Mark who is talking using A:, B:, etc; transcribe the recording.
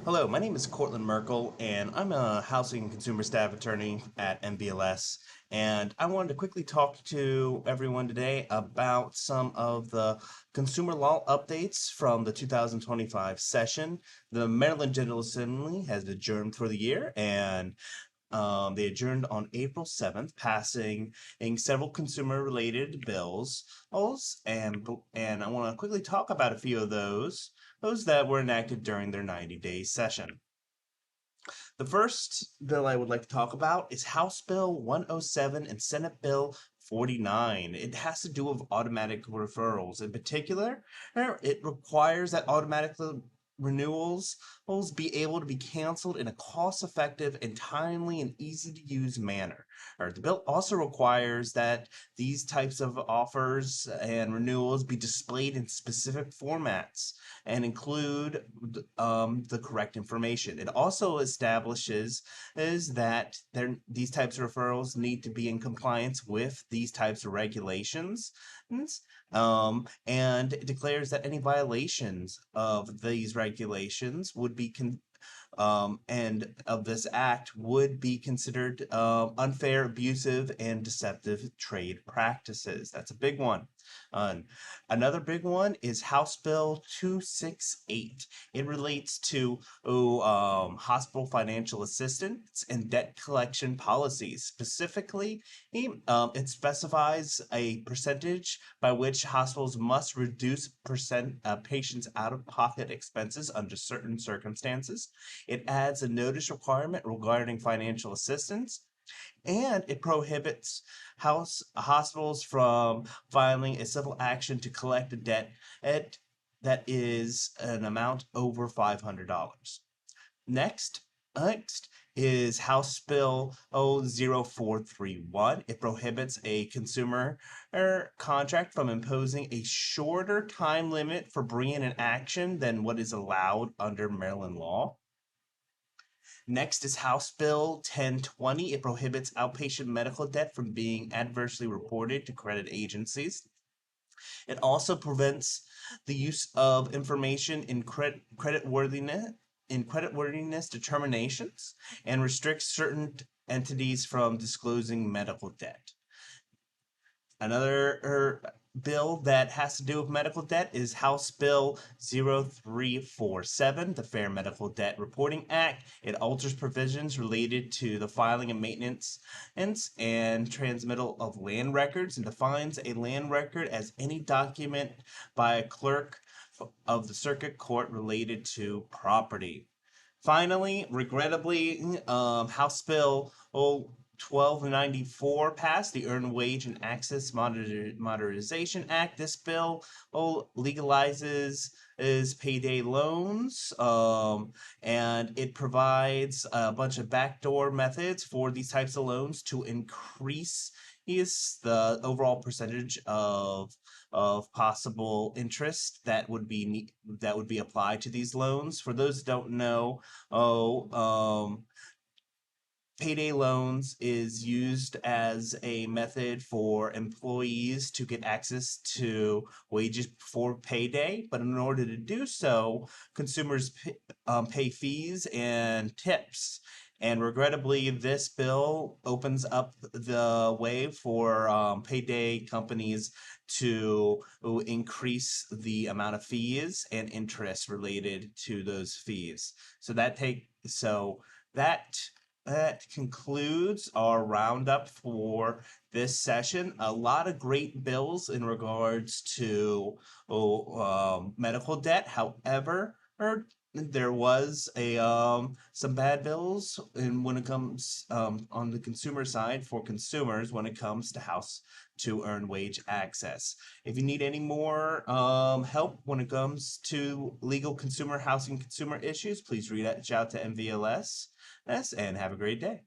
A: Hello, my name is Courtland Merkel, and I'm a housing and consumer staff attorney at MVLS. And I wanted to quickly talk to everyone today about some of the consumer law updates from the 2025 session. The Maryland General Assembly has adjourned for the year, and they adjourned on April 7th, passing several consumer-related bills. And I want to quickly talk about a few of those that were enacted during their 90-day session. The first bill I would like to talk about is House Bill 107 and Senate Bill 49. It has to do with automatic referrals. In particular, it requires that automatic renewals be able to be canceled in a cost-effective and timely and easy-to-use manner. The bill also requires that these types of offers and renewals be displayed in specific formats and include the correct information. It also establishes that these types of referrals need to be in compliance with these types of regulations. And it declares that any violations of these regulations would be and of this act would be considered unfair, abusive, and deceptive trade practices. That's a big one. Another big one is House Bill 268. It relates to hospital financial assistance and debt collection policies. Specifically, it specifies a percentage by which hospitals must reduce patients' out-of-pocket expenses under certain circumstances. It adds a notice requirement regarding financial assistance, and it prohibits hospitals from filing a civil action to collect a debt that is an amount over $500. Next is House Bill 0431. It prohibits a consumer contract from imposing a shorter time limit for bringing an action than what is allowed under Maryland law. Next is House Bill 1020. It prohibits outpatient medical debt from being adversely reported to credit agencies. It also prevents the use of information in creditworthiness determinations and restricts certain entities from disclosing medical debt. Another bill that has to do with medical debt is House Bill 0347, the Fair Medical Debt Reporting Act. It alters provisions related to the filing and maintenance and transmittal of land records and defines a land record as any document by a clerk of the circuit court related to property. Finally, regrettably, House Bill 1294 passed, the Earned Wage and Access Modernization Act. This bill legalizes payday loans, and it provides a bunch of backdoor methods for these types of loans to increase the overall percentage of possible interest that would be applied to these loans. For those who don't know, payday loans is used as a method for employees to get access to wages before payday, but in order to do so, consumers pay fees and tips. And regrettably, this bill opens up the way for payday companies to increase the amount of fees and interest related to those fees. That concludes our roundup for this session. A lot of great bills in regards to medical debt. However, there was some bad bills when it comes on the consumer side for consumers when it comes to house to earn wage access. If you need any more help when it comes to legal consumer housing consumer issues, please reach out to MVLS and have a great day.